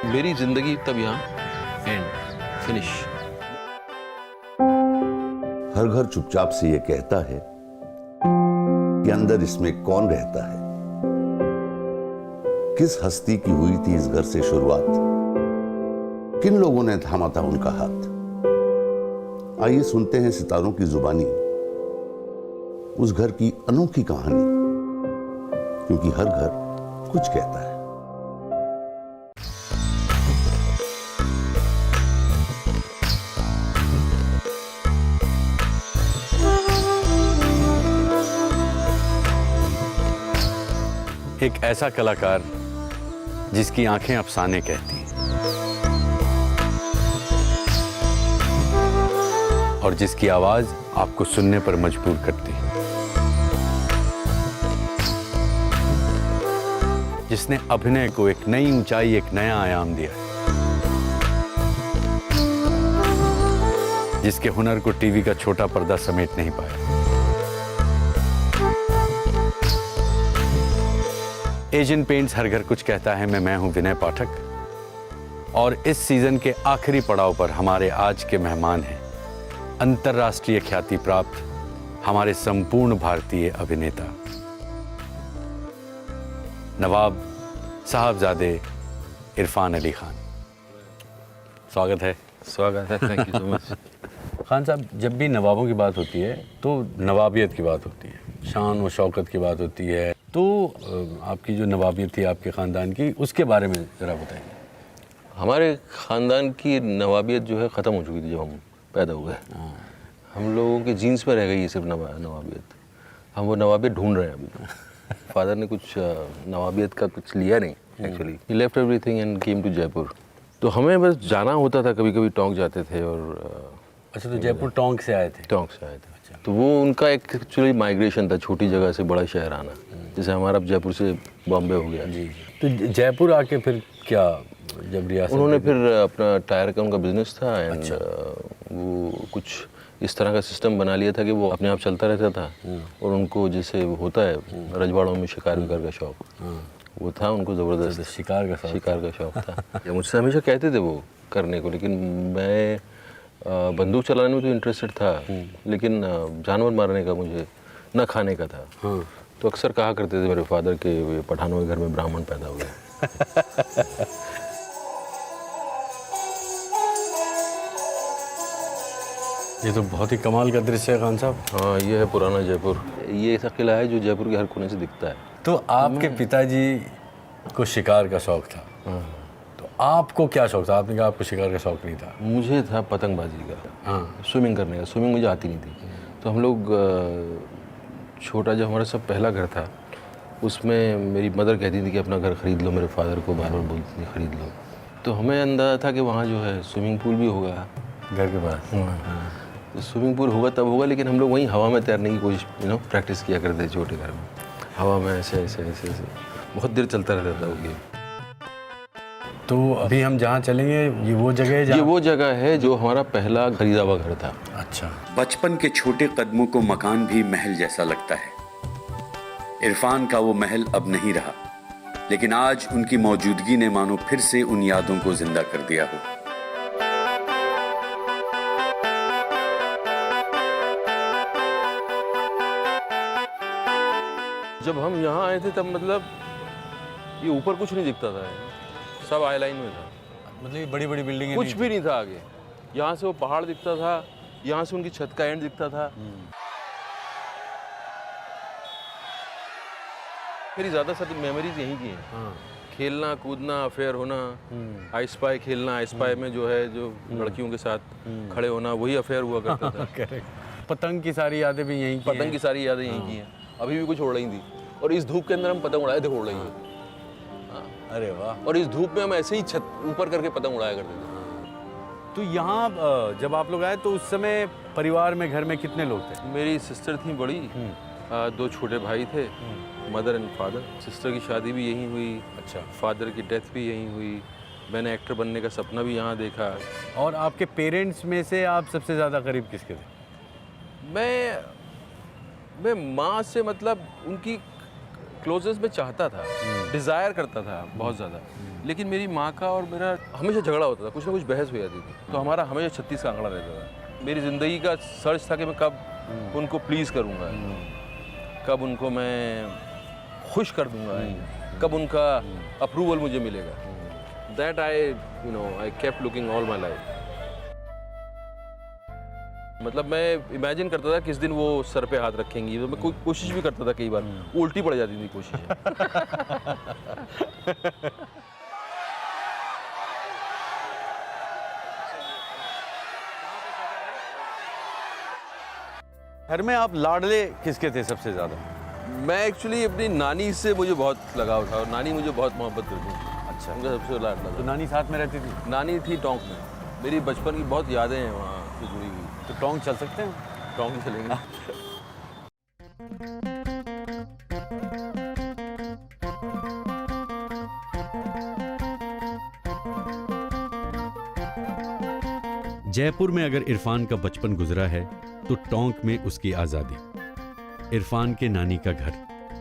मेरी जिंदगी तब यहाँ एंड फिनिश। हर घर चुपचाप से ये कहता है कि अंदर इसमें कौन रहता है। किस हस्ती की हुई थी इस घर से शुरुआत, किन लोगों ने थामा था उनका हाथ। आइए सुनते हैं सितारों की जुबानी उस घर की अनोखी कहानी, क्योंकि हर घर कुछ कहता है। एक ऐसा कलाकार जिसकी आंखें अफसाने कहती हैं और जिसकी आवाज आपको सुनने पर मजबूर करती है, जिसने अभिनय को एक नई ऊंचाई, एक नया आयाम दिया, जिसके हुनर को टीवी का छोटा पर्दा समेट नहीं पाया। एशियन पेंट्स हर घर कुछ कहता है में मैं हूं विनय पाठक और इस सीजन के आखिरी पड़ाव पर हमारे आज के मेहमान हैं अंतर्राष्ट्रीय ख्याति प्राप्त हमारे संपूर्ण भारतीय अभिनेता नवाब साहबजादे इरफान अली खान। स्वागत है। स्वागत है, thank you so much. Khan साहब, जब भी नवाबों की बात होती है तो नवाबियत की बात होती है, शान व शौकत की बात होती है। तो आपकी जो नवाबियत थी आपके ख़ानदान की, उसके बारे में ज़रा बताइए। हमारे ख़ानदान की नवाबियत जो है ख़त्म हो चुकी थी जब हम पैदा हुए। हम लोगों के जीन्स में रह गई ये सिर्फ नवाबियत। हम वो नवाबियत ढूंढ रहे हैं अभी। फादर ने कुछ नवाबियत का कुछ लिया नहीं एक्चुअली। ही left everything and came to Jaipur. तो हमें बस जाना होता था, कभी कभी टोंक जाते थे। और अच्छा, तो जयपुर टोंक से आए थे? टोंक से आए थे। अच्छा। तो वो उनका एक एक्चुअली माइग्रेशन था, छोटी जगह से बड़ा शहर आना, जैसे हमारा अब जयपुर से बॉम्बे हो गया। जी। तो जयपुर आके फिर क्या, जब रियासत उन्होंने फिर अपना टायर का उनका बिजनेस था एंड अच्छा। वो कुछ इस तरह का सिस्टम बना लिया था कि वो अपने आप चलता रहता था। और उनको जैसे होता है रजवाड़ों में शिकार विकार का शौक, वो था उनको ज़बरदस्त। शिकार का शौक था। मुझसे हमेशा कहते थे वो करने को, लेकिन मैं बंदूक चलाने में तो इंटरेस्टेड था, लेकिन जानवर मारने का मुझे न खाने का था। तो अक्सर कहा करते थे मेरे फादर के पठानों के घर में ब्राह्मण पैदा हुए। ये तो बहुत ही कमाल का दृश्य है खान साहब। हाँ, ये है पुराना जयपुर। ये ऐसा किला है जो जयपुर के हर कोने से दिखता है। तो आपके पिताजी को शिकार का शौक था, तो आपको क्या शौक था? आपने कहा आपको शिकार का शौक नहीं था। मुझे था पतंगबाजी का, हाँ, स्विमिंग करने का। स्विमिंग मुझे आती नहीं थी। तो हम लोग छोटा जब हमारा सब पहला घर था, उसमें मेरी मदर कहती थी कि अपना घर ख़रीद लो। मेरे फादर को बार बार बोलती थी ख़रीद लो। तो हमें अंदाज़ा था कि वहाँ जो है स्विमिंग पूल भी होगा घर के पास। तो स्विमिंग पूल होगा तब होगा, लेकिन हम लोग वहीं हवा में तैरने की कोशिश प्रैक्टिस किया करते थे छोटे घर में। हवा में ऐसे ऐसे ऐसे ऐसे बहुत देर चलता रहता था वो गेम। तो अभी हम जहाँ चलेंगे ये वो जगह है? ये वो जगह है जो हमारा पहला खरीदा हुआ घर था। अच्छा। बचपन के छोटे कदमों को मकान भी महल जैसा लगता है। इरफान का वो महल अब नहीं रहा, लेकिन आज उनकी मौजूदगी ने मानो फिर से उन यादों को जिंदा कर दिया हो। जब हम यहाँ आए थे तब मतलब ये ऊपर कुछ नहीं दिखता था, सब आई लाइन में था। मतलब ये बड़ी बड़ी बिल्डिंग कुछ भी नहीं था आगे। यहाँ से वो पहाड़ दिखता था, यहाँ से उनकी छत का एंड दिखता था। मेरी ज़्यादा सारी मेमोरीज यहीं की हैं। हाँ। खेलना कूदना, अफेयर होना, आई स्पाई खेलना। आई स्पाई में जो है जो लड़कियों के साथ खड़े होना, वही अफेयर हुआ करता था। पतंग की सारी यादें भी यहीं की हैं। पतंग की सारी यादें यहीं की हैं। अभी भी कुछ उड़ रही थी और इस धूप के अंदर हम पतंग उड़ाए थे, उड़ रही हैं। अरे वाह। और इस धूप में हम ऐसे ही छत ऊपर करके पतंग उड़ाया करते थे। तो यहाँ जब आप लोग आए तो उस समय परिवार में, घर में कितने लोग थे? मेरी सिस्टर थी बड़ी, 2 छोटे भाई थे, मदर एंड फादर। सिस्टर की शादी भी यहीं हुई। अच्छा। फादर की डेथ भी यहीं हुई। मैंने एक्टर बनने का सपना भी यहाँ देखा। और आपके पेरेंट्स में से आप सबसे ज़्यादा करीब किसके थे? मैं माँ से मतलब उनकी क्लोजनेस मैं चाहता था, डिज़ायर करता था बहुत ज़्यादा, लेकिन मेरी माँ का और मेरा हमेशा झगड़ा होता था, कुछ ना कुछ बहस हो जाती थी, तो हमारा हमेशा 36 का आंकड़ा रहता था। मेरी ज़िंदगी का सर्च था कि मैं कब उनको प्लीज़ करूँगा, कब उनको मैं खुश कर दूँगा, कब उनका अप्रूवल मुझे मिलेगा। That I kept looking all my life. मतलब मैं इमेजिन करता था किस दिन वो सर पे हाथ रखेंगी, तो मैं कोई कोशिश भी करता था, कई बार उल्टी पड़ जाती थी कोशिश। घर में आप लाडले किसके थे सबसे ज्यादा? मैं एक्चुअली अपनी नानी से मुझे बहुत लगाव था और नानी मुझे बहुत मोहब्बत करती थी। अच्छा, उनका सबसे लाडला तो था। नानी साथ में रहती थी? नानी थी टोंक में, मेरी बचपन की बहुत यादें हैं वहाँ से जुड़ी हुई। तो टोंक चल सकते हैं? टोंक चलेंगे। जयपुर में अगर इरफान का बचपन गुजरा है तो टोंक में उसकी आजादी। इरफान के नानी का घर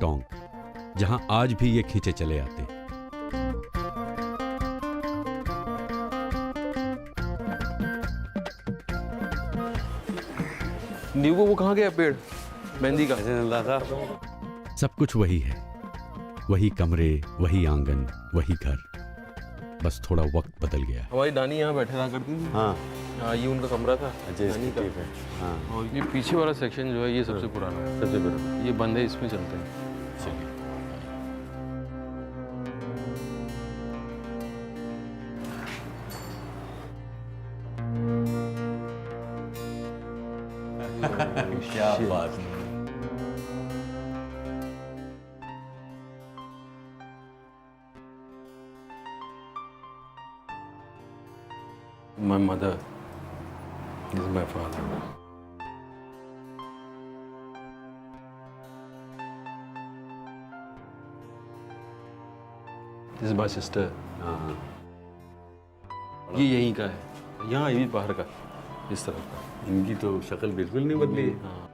टोंक, जहां आज भी ये खींचे चले आते हैं। नींबू वो कहाँ गया पेड़ मेहंदी का? ऐसे चल रहा था। सब कुछ वही है, वही कमरे, वही आंगन, वही घर, बस थोड़ा वक्त बदल गया। हमारी नानी यहाँ बैठे रहा करती थी। हाँ, ये उनका कमरा था नानी का। हाँ, और ये पीछे वाला सेक्शन जो है ये सबसे पुराना है, सबसे बड़ा। ये बंद है, इसमें चलते हैं। क्या बात है। My mother, this is my father. This is my sister. ये यहीं का है, यहाँ ये भी बाहर का, इस तरफ का। इनकी तो शक्ल बिल्कुल नहीं बदली है। हाँ।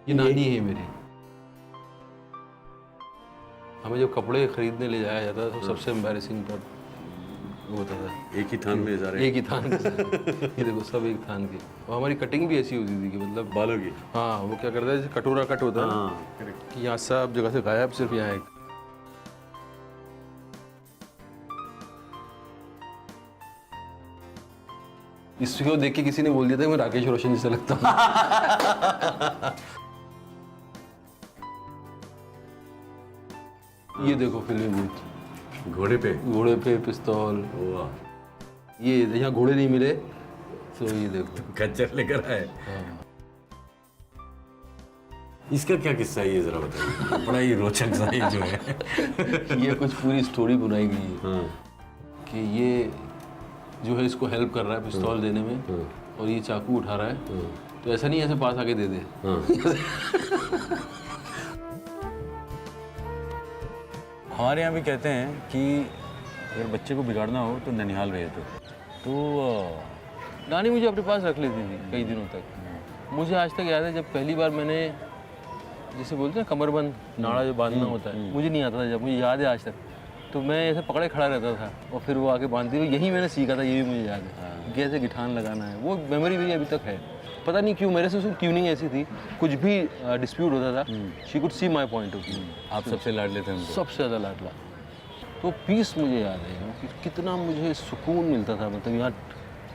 ये नानी है मेरी। हमें जब कपड़े खरीदने ले जाया जाता था तो सबसे एम्बैरेसिंग पार्ट वो होता था। एक ही थान में सारे, एक ही थान के साथ। ये देखो सब एक थान के। और हमारी कटिंग भी ऐसी होती थी कि मतलब बालों की। हाँ, वो क्या करता है जैसे कटोरा कट होता है ना, हाँ, कि यहाँ सब जगह से गायब, सिर्फ यहाँ एक। इसको देख के किसी ने बोल दिया था कि मैं राकेश रोशन जैसा लगता हूँ। ये देखो फिल्मी बूथ, घोड़े पे पिस्तौल। ये यहाँ घोड़े नहीं मिले तो ये देखो खच्चर लेकर आए। हाँ। इसका क्या किस्सा है ये जरा बताइए। बड़ा ही रोचक सा ये जो है। ये कुछ पूरी स्टोरी बनाई गई है। हाँ। कि ये जो है इसको हेल्प कर रहा है पिस्तौल देने में, और ये चाकू उठा रहा है, तो ऐसा नहीं ऐसे पास आके दे दे। हमारे यहाँ भी कहते हैं कि अगर बच्चे को बिगाड़ना हो तो ननिहाल भेज दो। तो नानी मुझे अपने पास रख लेती थी कई दिनों तक। मुझे आज तक याद है जब पहली बार मैंने, जिसे बोलते हैं कमरबंद, नाड़ा जो बांधना होता है, मुझे नहीं आता था जब, मुझे याद है आज तक। तो मैं ऐसे पकड़े खड़ा रहता था और फिर वो आके बांधती हुई, यही मैंने सीखा था, ये भी मुझे याद है। कैसे गिठान लगाना है, वो मेमोरी मेरी अभी तक है। पता नहीं क्यों मेरे से उसकी ट्यूनिंग ऐसी थी, कुछ भी डिस्प्यूट होता था, she could see my point of view. आप सबसे लाडले थे उनको? सबसे ज़्यादा लाडला। तो पीस मुझे याद है कि कितना मुझे सुकून मिलता था। मतलब यहाँ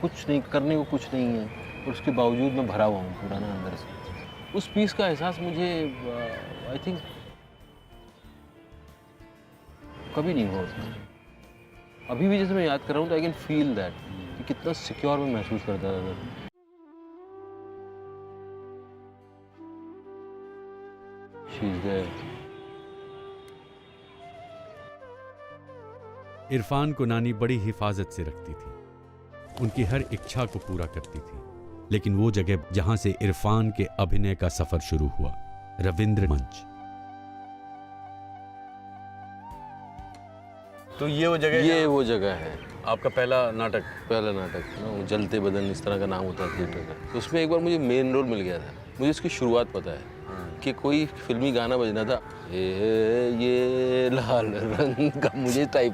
कुछ नहीं करने को, कुछ नहीं है, और उसके बावजूद मैं भरा हुआ हूँ पूरा ना अंदर से। उस पीस का एहसास मुझे आई थिंक कभी नहीं हुआ उसमें। अभी भी जैसे मैं याद कर रहा हूँ तो आई कैन फील दैट कि कितना सिक्योर मैं महसूस करता था। She is there. इरफान को नानी बड़ी हिफाजत से रखती थी, उनकी हर इच्छा को पूरा करती थी। लेकिन वो जगह जहां से इरफान के अभिनय का सफर शुरू हुआ, रविंद्र मंच। तो ये वो जगह है आपका पहला नाटक? पहला नाटक ना, वो जलते बदन इस तरह का नाम होता है थिएटर का। तो उसमें एक बार मुझे मेन रोल मिल गया था। मुझे इसकी शुरुआत पता है कि कोई फिल्मी गाना बजना था, ये लाल रंग का मुझे टाइप,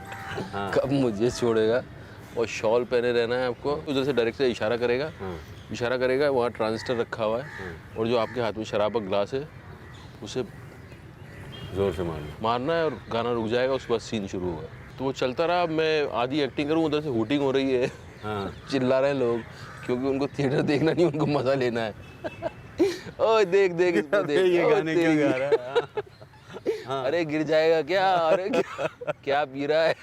कब मुझे छोड़ेगा, और शॉल पहने रहना है आपको। उधर से डायरेक्टर इशारा करेगा, वहाँ ट्रांजिस्टर रखा हुआ है, और जो आपके हाथ में शराब का ग्लास है उसे जोर से मारना है, और गाना रुक जाएगा, उसके बाद सीन शुरू होगा। तो वो चलता रहा, मैं आधी एक्टिंग करूँ, उधर से हूटिंग हो रही है, चिल्ला रहे हैं लोग, क्योंकि उनको थिएटर देखना नहीं, उनको मज़ा लेना है। ओए देख इसको देख, ये गाने क्यों गा रहा है? अरे गिर जाएगा क्या, अरे क्या पी रहा है।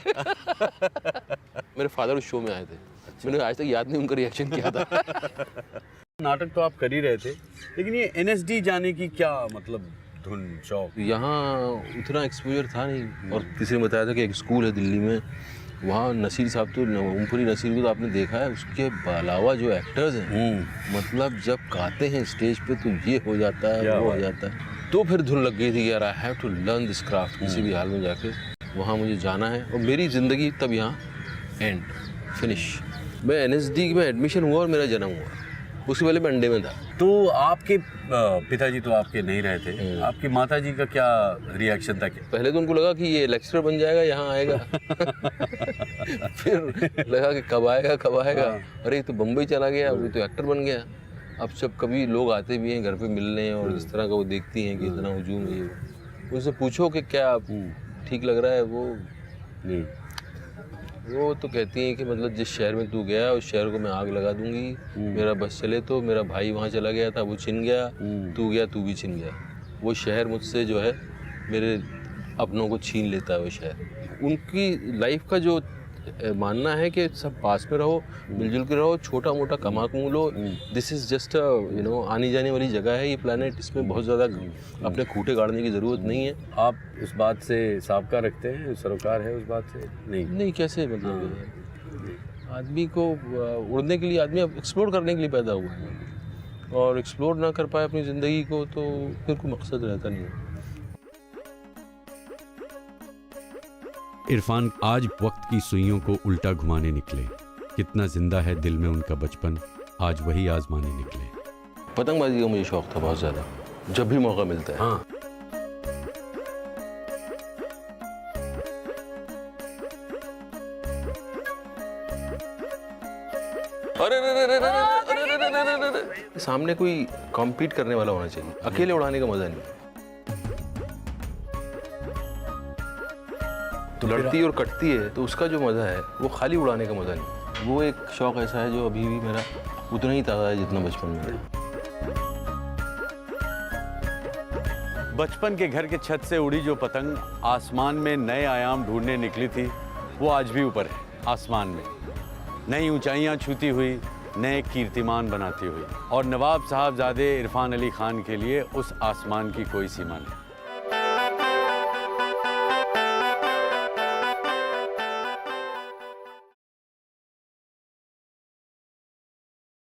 मेरे फादर उस शो में आए थे, मैंने आज तक याद नहीं उनका रिएक्शन क्या था। नाटक तो आप कर ही रहे थे, लेकिन ये NSD जाने की क्या मतलब धुन, शौक? यहाँ उतना एक्सपोजर था नहीं, और किसी ने बताया था कि एक स्कूल है दिल्ली में, वहाँ नसीर साहब तो, ओमपुरी नसीर को तो आपने देखा है, उसके अलावा जो एक्टर्स हैं, मतलब जब गाते हैं स्टेज पे तो ये हो जाता है, वो हो जाता है। तो फिर धुन लग गई थी यार, I have to learn this craft, किसी भी हाल में जाके वहाँ मुझे जाना है, और मेरी ज़िंदगी तब यहाँ एंड फिनिश। मैं NSD में एडमिशन हुआ और मेरा जन्म हुआ, उससे पहले मैं अंडे में था। तो आपके पिताजी तो आपके नहीं रहे थे, आपकी माताजी का क्या रिएक्शन था? पहले तो उनको लगा कि ये लेक्चरर बन जाएगा, यहाँ आएगा। फिर लगा कि कब आएगा, अरे तो बम्बई चला गया, अभी तो एक्टर बन गया। अब जब कभी लोग आते भी हैं घर पे मिलने, और इस तरह का वो देखती हैं कि इतना हुजूम है, उनसे पूछो कि क्या ठीक लग रहा है, वो नहीं, वो तो कहती हैं कि मतलब जिस शहर में तू गया उस शहर को मैं आग लगा दूंगी, मेरा बस चले तो, मेरा भाई वहाँ चला गया था, वो छिन गया, तू गया तू भी छिन गया, वो शहर मुझसे जो है मेरे अपनों को छीन लेता है वो शहर। उनकी लाइफ का जो मानना है कि सब पास में रहो, मिलजुल के रहो, छोटा मोटा कमा लो, दिस इज़ जस्ट आनी जाने वाली जगह है ये प्लानट, इसमें बहुत ज़्यादा अपने खूंटे गाड़ने की ज़रूरत नहीं है। आप उस बात से साबका रखते हैं, सरोकार है उस बात से? नहीं कैसे, मतलब आदमी को उड़ने के लिए, आदमी एक्सप्लोर करने के लिए पैदा हुआ है, और एक्सप्लोर ना कर पाए अपनी ज़िंदगी को तो फिर कोई मकसद रहता नहीं है। इरफान आज वक्त की सुइयों को उल्टा घुमाने निकले, कितना जिंदा है दिल में उनका बचपन, आज वही आजमाने निकले। पतंगबाजी का मुझे शौक था बहुत ज़्यादा, जब भी मौका मिलता है। हाँ, अरे सामने कोई कॉम्पीट करने वाला होना चाहिए, अकेले उड़ाने का मज़ा नहीं। तो लड़ती और कटती है तो उसका जो मज़ा है वो खाली उड़ाने का मज़ा नहीं। वो एक शौक़ ऐसा है जो अभी भी मेरा उतना ही ताज़ा है जितना बचपन में है। बचपन के घर के छत से उड़ी जो पतंग आसमान में नए आयाम ढूंढने निकली थी, वो आज भी ऊपर है आसमान में, नई ऊंचाइयां छूती हुई, नए कीर्तिमान बनाती हुई। और नवाब साहबजादे इरफान अली खान के लिए उस आसमान की कोई सीमा नहीं।